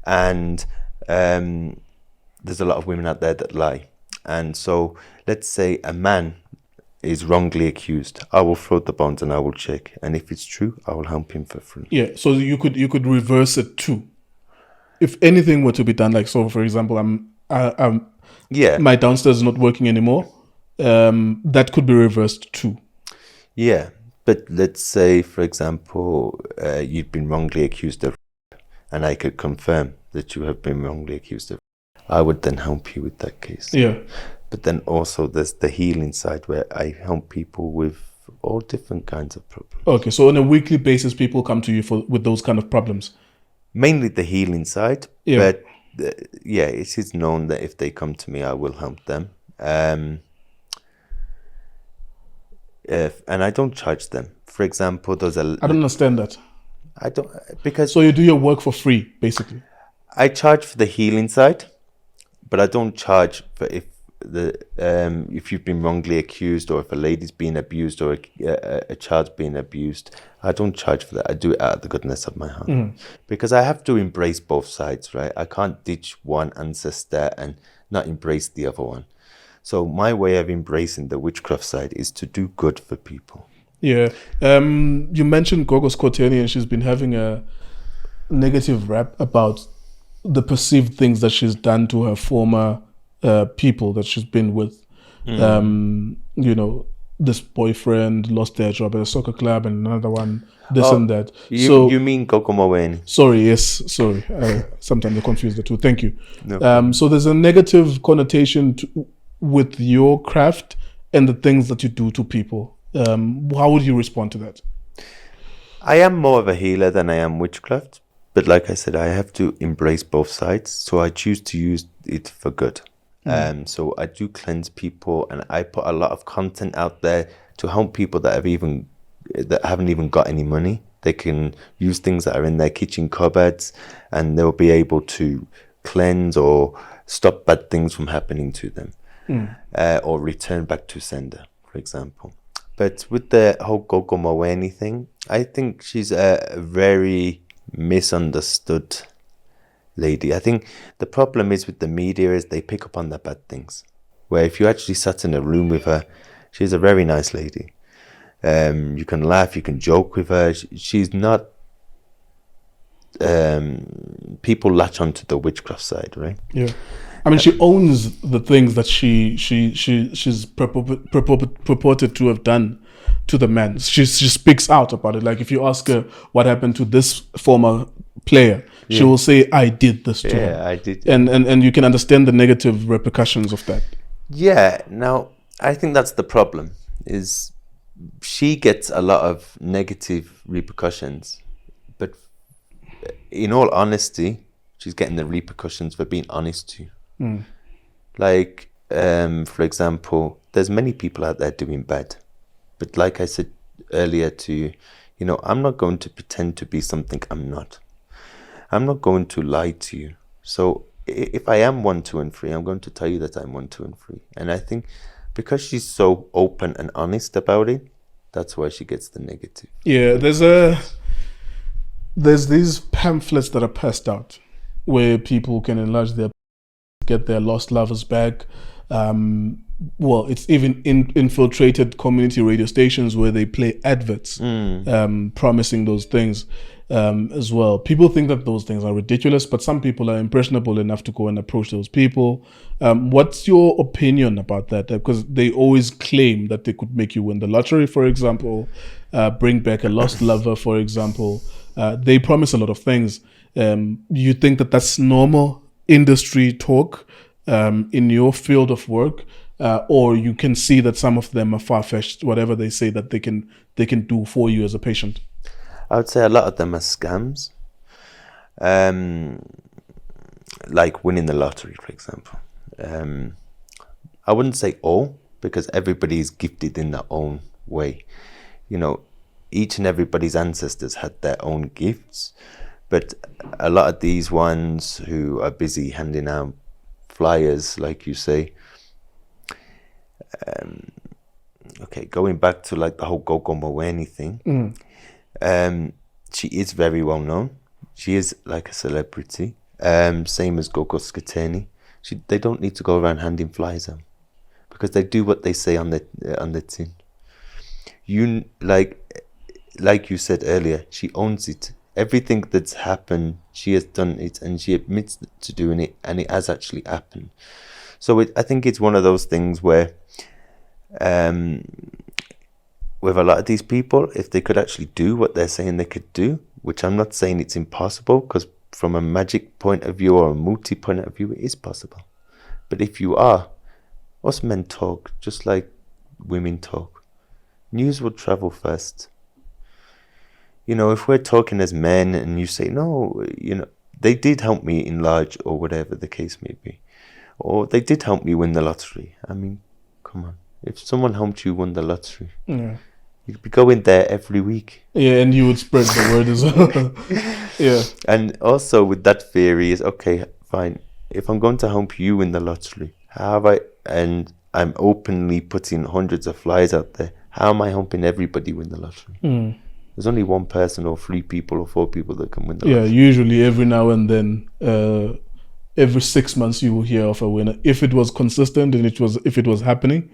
and there's a lot of women out there that lie. And so let's say a man is wrongly accused. I will float the bones and I will check. And if it's true, I will help him for free. Yeah, so you could reverse it too. If anything were to be done, like, so for example, my downstairs is not working anymore, that could be reversed too. Yeah, but let's say, for example, you've been wrongly accused of rape, and I could confirm that you have been wrongly accused of rape. I would then help you with that case. Yeah. But then also there's the healing side where I help people with all different kinds of problems. Okay, so on a weekly basis, people come to you with those kind of problems? Mainly the healing side, yeah. But it is known that if they come to me, I will help them. And I don't charge them. For example, I don't understand that. I don't, because... So you do your work for free, basically? I charge for the healing side, but I don't charge for if you've been wrongly accused, or if a lady's been abused, or a child's been abused. I don't charge for that. I do it out of the goodness of my heart, because I have to embrace both sides, right? I can't ditch one ancestor and not embrace the other one. So my way of embracing the witchcraft side is to do good for people. Yeah. You mentioned Gogo's Cultr, and she's been having a negative rap about the perceived things that she's done to her former people that she's been with. You know, this boyfriend lost their job at a soccer club, and another one, and that. You mean Gogo Maweni? Sorry. Sometimes I confuse the two. Thank you. No. So there's a negative connotation with your craft and the things that you do to people. How would you respond to that? I am more of a healer than I am witchcraft. But like I said, I have to embrace both sides. So I choose to use it for good. So I do cleanse people, and I put a lot of content out there to help people that haven't even got any money. They can use things that are in their kitchen cupboards, and they'll be able to cleanse or stop bad things from happening to them, or return back to sender, for example. But with the whole Gogo Maweni thing, I think she's a very misunderstood lady. I think the problem is with the media is they pick up on the bad things, where if you actually sat in a room with her, she's a very nice lady. You can laugh, you can joke with her. She's not people latch onto the witchcraft side, right? Yeah, I mean, she owns the things that she's purported to have done to the man. She speaks out about it. Like if you ask her what happened to this former player, she will say, "I did this to him." I did. And you can understand the negative repercussions of that. Yeah. Now, I think that's the problem. Is she gets a lot of negative repercussions, but in all honesty, she's getting the repercussions for being honest to you. Like, for example, there's many people out there doing bad, but like I said earlier to you, I'm not going to pretend to be something I'm not. I'm not going to lie to you. So if I am 1, 2, and 3, I'm going to tell you that I'm 1, 2, and 3. And I think because she's so open and honest about it, that's why she gets the negative. Yeah, there's these pamphlets that are passed out where people can get their lost lovers back. Well, it's even infiltrated community radio stations where they play adverts promising those things as well. People think that those things are ridiculous, but some people are impressionable enough to go and approach those people. What's your opinion about that? Because they always claim that they could make you win the lottery, for example, bring back a lost lover, for example. They promise a lot of things. You think that that's normal industry talk in your field of work? or you can see that some of them are far-fetched, whatever they say that they can do for you as a patient? I would say a lot of them are scams. Like winning the lottery, for example. I wouldn't say all, because everybody is gifted in their own way. Each and everybody's ancestors had their own gifts, but a lot of these ones who are busy handing out flyers, like you say, going back to like the whole Gogo Maweni thing, she is very well known. She is like a celebrity, same as Gogo Skateni. They don't need to go around handing flyers out, because they do what they say on the tin. You like you said earlier, she owns it. Everything that's happened, she has done it, and she admits to doing it, and it has actually happened. So I think it's one of those things where, with a lot of these people, if they could actually do what they're saying they could do, which I'm not saying it's impossible, because from a magic point of view or a multi point of view, it is possible. But if you are, us men talk just like women talk. News will travel first. If we're talking as men and you say, no, they did help me enlarge, or whatever the case may be, or they did help me win the lottery. I mean, come on. If someone helped you win the lottery, you'd be going there every week. Yeah, and you would spread the word as well. Yeah. And also with that theory is, okay, fine. If I'm going to help you win the lottery, and I'm openly putting hundreds of flyers out there, how am I helping everybody win the lottery? There's only one person or 3 people or 4 people that can win the lottery. Yeah, usually every now and then, every 6 months you will hear of a winner. If it was consistent and if it was happening,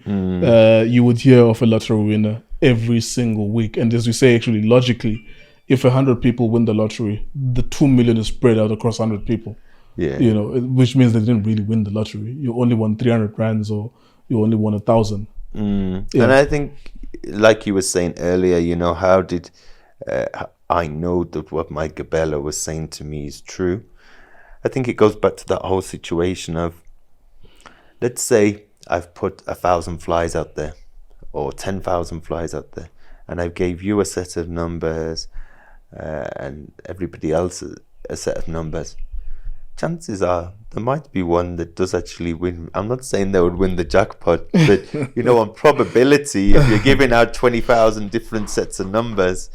you would hear of a lottery winner every single week. And as you say, actually, logically, if 100 people win the lottery, the 2 million is spread out across 100 people. Yeah. Which means they didn't really win the lottery. You only won 300 rands, or you only won 1,000. Yeah. And I think, like you were saying earlier, how did I know that what my Gabella was saying to me is true? I think it goes back to that whole situation of, let's say I've put 1,000 flies out there, or 10,000 flies out there, and I gave you a set of numbers, and everybody else a set of numbers. Chances are there might be one that does actually win. I'm not saying they would win the jackpot, but on probability, if you're giving out 20,000 different sets of numbers,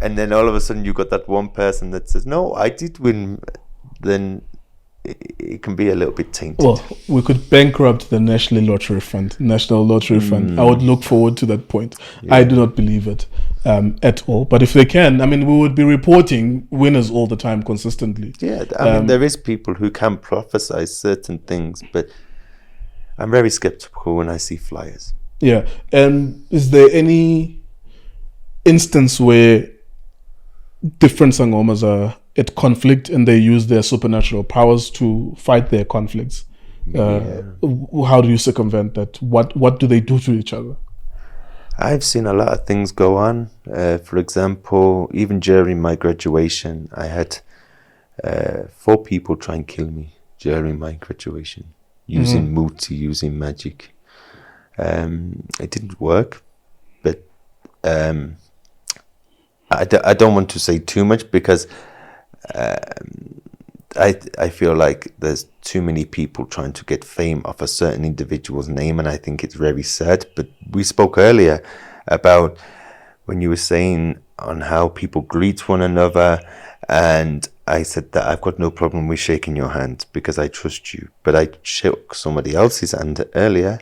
and then all of a sudden you got that one person that says, no, I did win, then it can be a little bit tainted. Well, we could bankrupt the National Lottery Fund. I would look forward to that point. Yeah. I do not believe it at all. But if they can, we would be reporting winners all the time consistently. Yeah, there is people who can prophesy certain things, but I'm very skeptical when I see flyers. Yeah. And is there any instance where different Sangomas are at conflict and they use their supernatural powers to fight their conflicts? How do you circumvent that? What do they do to each other? I've seen a lot of things go on. For example, even during my graduation, I had 4 people try and kill me during my graduation, using muti, using magic. It didn't work, but I don't want to say too much, because I feel like there's too many people trying to get fame off a certain individual's name, and I think it's very sad. But we spoke earlier about when you were saying on how people greet one another, and I said that I've got no problem with shaking your hand because I trust you. But I shook somebody else's hand earlier,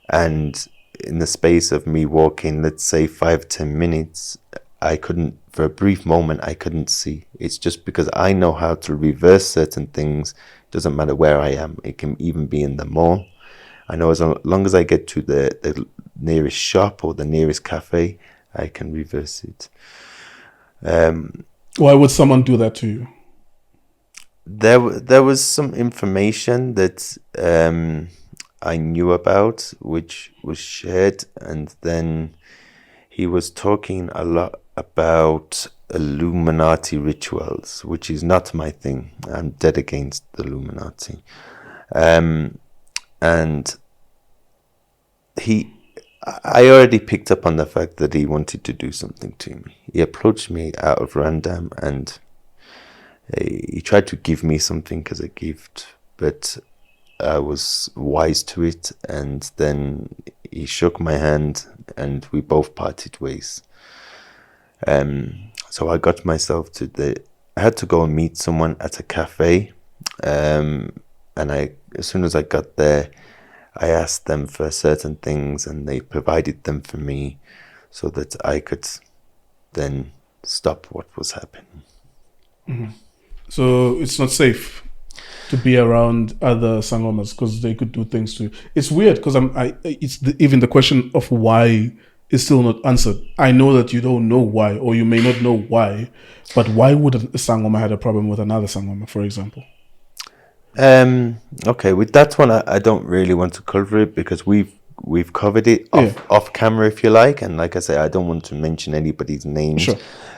and in the space of me walking, let's say 5-10 minutes, I couldn't, for a brief moment, I couldn't see. It's just because I know how to reverse certain things. Doesn't matter where I am. It can even be in the mall. I know as long as I get to the nearest shop or the nearest cafe, I can reverse it. Why would someone do that to you? There was some information that I knew about, which was shared, and then he was talking a lot about Illuminati rituals, which is not my thing. I'm dead against the Illuminati. And I already picked up on the fact that he wanted to do something to me. He approached me out of random, and he tried to give me something as a gift, but I was wise to it, and then he shook my hand and we both parted ways. So I got myself I had to go and meet someone at a cafe, and as soon as I got there, I asked them for certain things and they provided them for me so that I could then stop what was happening. Mm-hmm. So it's not safe to be around other Sangomas because they could do things to you. It's weird because even the question of why is still not answered. I know that you don't know why, or you may not know why, but why would a Sangoma have a problem with another Sangoma, for example? Okay, with that one, I don't really want to cover it because we've covered it off camera, if you like, and like I say, I don't want to mention anybody's names. Sure.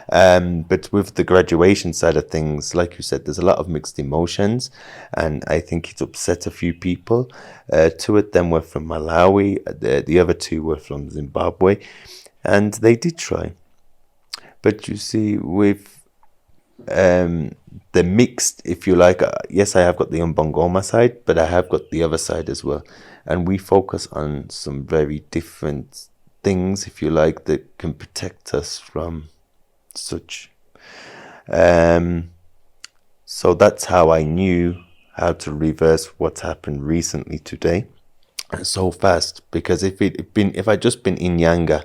But with the graduation side of things, like you said, there's a lot of mixed emotions, and I think it upset a few people. Two of them were from Malawi, the other two were from Zimbabwe, and they did try. But you see, with the mixed, if you like, yes, I have got the Umbongoma side, but I have got the other side as well, and we focus on some very different things, if you like, that can protect us from such. So that's how I knew how to reverse what happened recently today so fast, because if I'd just been in Yanga,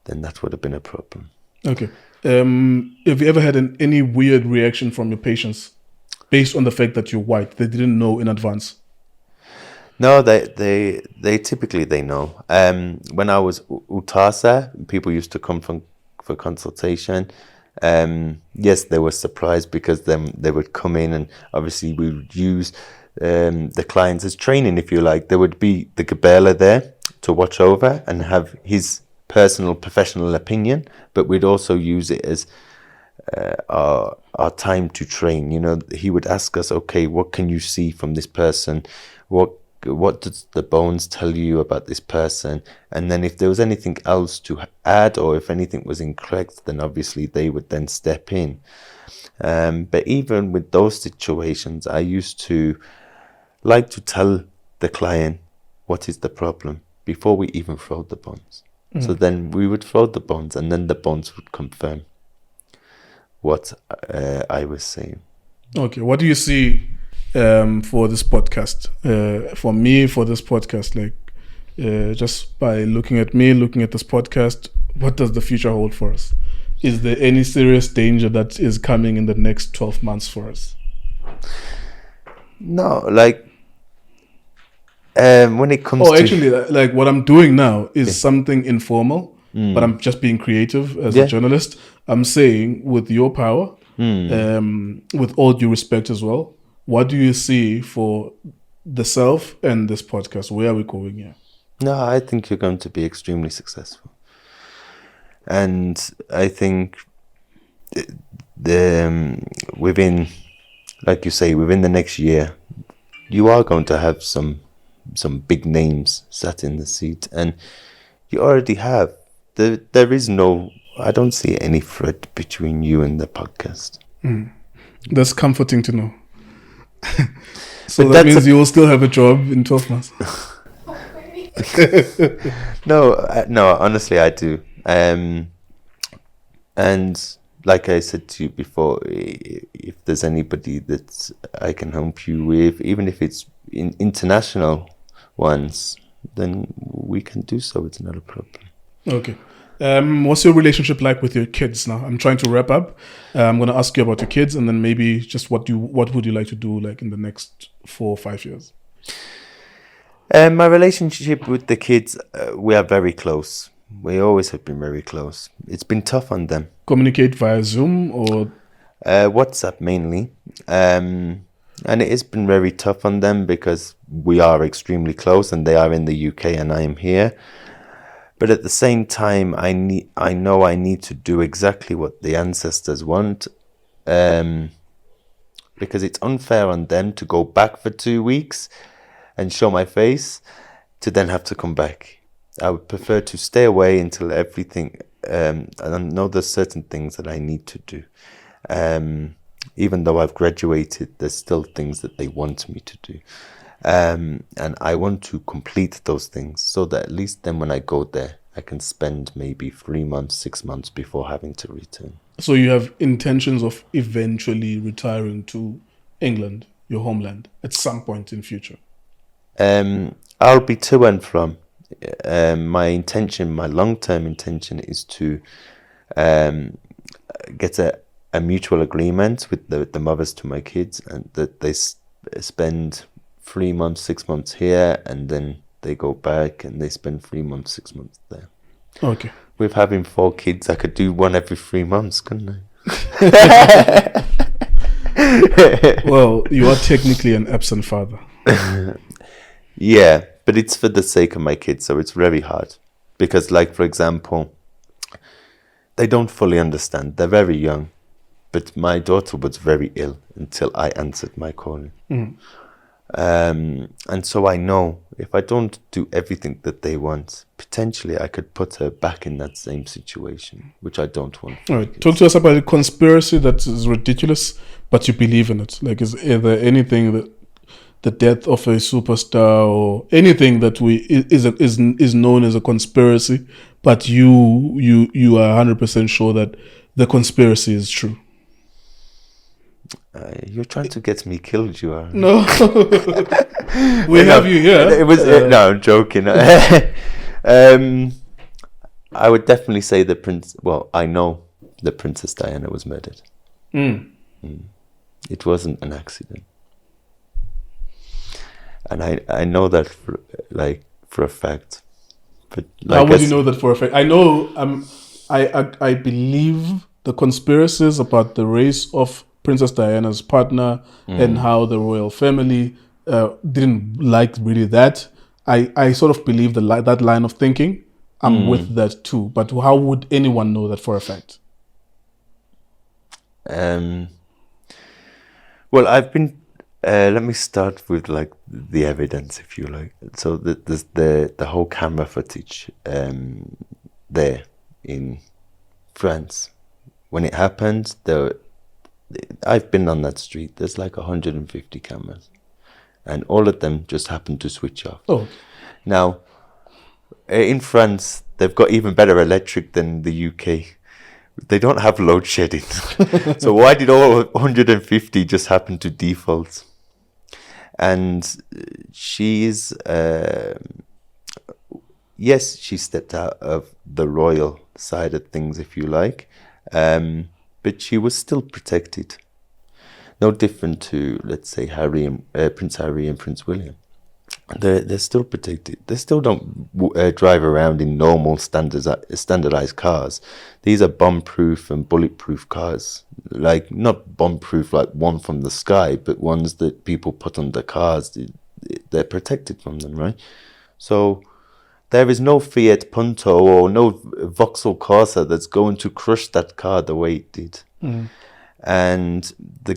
then that would have been a problem. Okay. Have you ever had any weird reaction from your patients based on the fact that you're white? They didn't know in advance. No, they typically they know. When I was ukuThwasa, people used to come for consultation. Yes, they were surprised because then they would come in, and obviously we would use the clients as training, if you like. There would be the Gabela there to watch over and have his personal professional opinion, but we'd also use it as our time to train. You know, he would ask us, okay, what can you see from this person? What does the bones tell you about this person? And then if there was anything else to add, or if anything was incorrect, then obviously they would then step in. But even with those situations, I used to like to tell the client what is the problem before we even throw the bones. So then we would throw the bones, and then the bones would confirm what I was saying. Okay, what do you see for this podcast? For me, for this podcast, like just by looking at this podcast, what does the future hold for us? Is there any serious danger that is coming in the next 12 months for us? No, like when it comes to... actually, like what I'm doing now is something informal, but I'm just being creative as a journalist. I'm saying, with your power, with all due respect as well, what do you see for the self and this podcast? Where are we going here? No, I think you're going to be extremely successful. And I think within, like you say, within the next year, you are going to have some big names sat in the seat, and you already have. There is no, I don't see any threat between you and the podcast. That's comforting to know. So that means you will still have a job in 12 months. No, honestly, I do. And like I said to you before, if there's anybody that I can help you with, even if it's international ones, then we can do so. It's not a problem. Okay. What's your relationship like with your kids now? I'm trying to wrap up. I'm going to ask you about your kids, and then maybe just what would you like to do like in the next 4 or 5 years? My relationship with the kids, we are very close. We always have been very close. It's been tough on them. Communicate via Zoom or? WhatsApp mainly. And it has been very tough on them because we are extremely close, and they are in the UK and I am here. But at the same time, I know I need to do exactly what the ancestors want, because it's unfair on them to go back for 2 weeks and show my face, to then have to come back. I would prefer to stay away until everything. I know there's certain things that I need to do. Even though I've graduated, there's still things that they want me to do. And I want to complete those things so that at least then when I go there, I can spend maybe 3 months, 6 months before having to return. So you have intentions of eventually retiring to England, your homeland, at some point in future? I'll be to and from. My intention, my long-term intention is to get a mutual agreement with the mothers to my kids, and that they spend 3 months, 6 months here, and then they go back and they spend 3 months, 6 months there. Okay. With having 4 kids, I could do one every 3 months, couldn't I? Well, you are technically an absent father. Yeah, but it's for the sake of my kids, so it's very hard. Because, like, for example, they don't fully understand. They're very young. But my daughter was very ill until I answered my calling. And so I know if I don't do everything that they want, potentially I could put her back in that same situation, which I don't want. All right. Talk to us about a conspiracy that is ridiculous, but you believe in it. Like, is there anything that the death of a superstar or anything that is known as a conspiracy, but you are 100% sure that the conspiracy is true? You're trying to get me killed, you are. No. We have you here. It was no, I'm joking. I would definitely say the prince. Well, I know the Princess Diana was murdered. It wasn't an accident, and I know that for a fact. But like, how would you know that for a fact? I know. I believe the conspiracies about the race of Princess Diana's partner and how the royal family didn't like really that. I sort of believe that line of thinking. I'm with that too. But how would anyone know that for a fact? Well, I've been. Let me start with like the evidence, if you like. So there's the whole camera footage there in France when it happened. I've been on that street. There's like 150 cameras, and all of them just happened to switch off. Oh, now in France, they've got even better electric than the UK. They don't have load shedding. So why did all 150 just happen to default? And she's yes, she stepped out of the royal side of things, if you like. But she was still protected. No different to, let's say, Prince Harry and Prince William. They're still protected. They still don't drive around in normal standardized cars. These are bomb-proof and bulletproof cars. Like, not bomb-proof like one from the sky, but ones that people put on their cars. They're protected from them, right? So there is no Fiat Punto or no Vauxhall Corsa that's going to crush that car the way it did. And the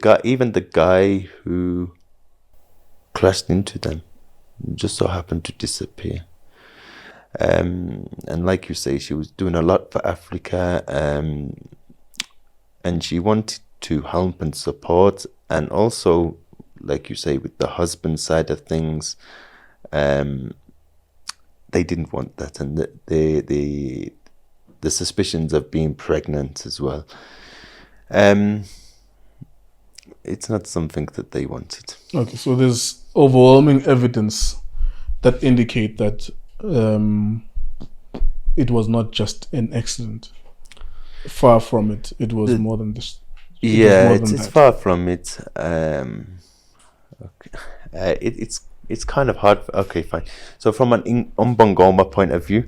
guy who crashed into them just so happened to disappear. And like you say, she was doing a lot for Africa, and she wanted to help and support, and also, like you say, with the husband side of things, they didn't want that, and the suspicions of being pregnant as well. It's not something that they wanted. okay. So there's overwhelming evidence that indicate that it was not just an accident. Far from it. It was more than this. It's far from it. It's kind of hard. Okay, fine. So from an Umbongoma point of view,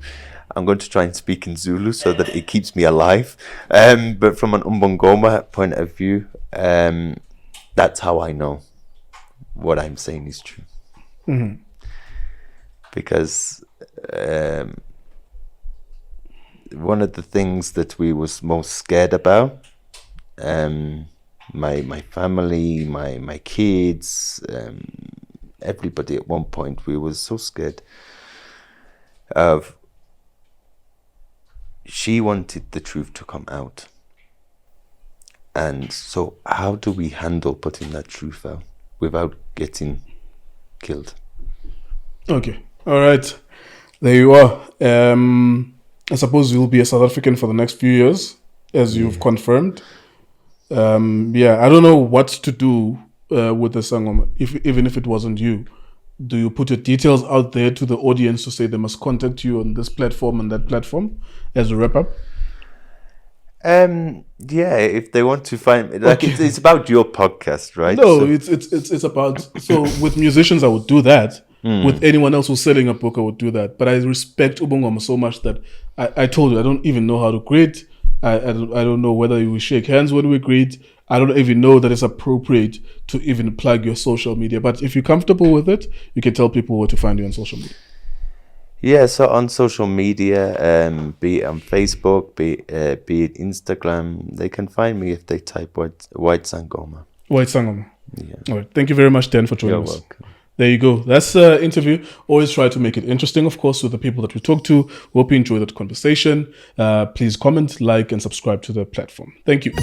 I'm going to try and speak in Zulu so that it keeps me alive. But from an Umbongoma point of view, that's how I know what I'm saying is true. Because one of the things that we was most scared about, my family, my kids, everybody at one point, we was so scared of she wanted the truth to come out. And so how do we handle putting that truth out without getting killed? Okay. All right. There you are. I suppose you'll be a South African for the next few years, as you've confirmed. I don't know what to do with the Sangoma, even if it wasn't you. Do you put your details out there to the audience to say they must contact you on this platform and that platform as a wrap-up? If they want to find me, like, Okay. it's about your podcast, right? No, it's about, so with musicians I would do that. With anyone else who's selling a book I would do that. But I respect Ubungoma so much that I told you I don't even know how to greet. I don't know whether you will shake hands when we greet. I don't even know that it's appropriate to even plug your social media. But if you're comfortable with it, you can tell people where to find you on social media. Yeah, so on social media, be it on Facebook, be it Instagram, they can find me if they type White Sangoma. White Sangoma. Yeah. All right. Thank you very much, Dan, for joining You're us. welcome. There you go. That's the interview. Always try to make it interesting, of course, with the people that we talk to. Hope you enjoy that conversation. Please comment, like, and subscribe to the platform. Thank you.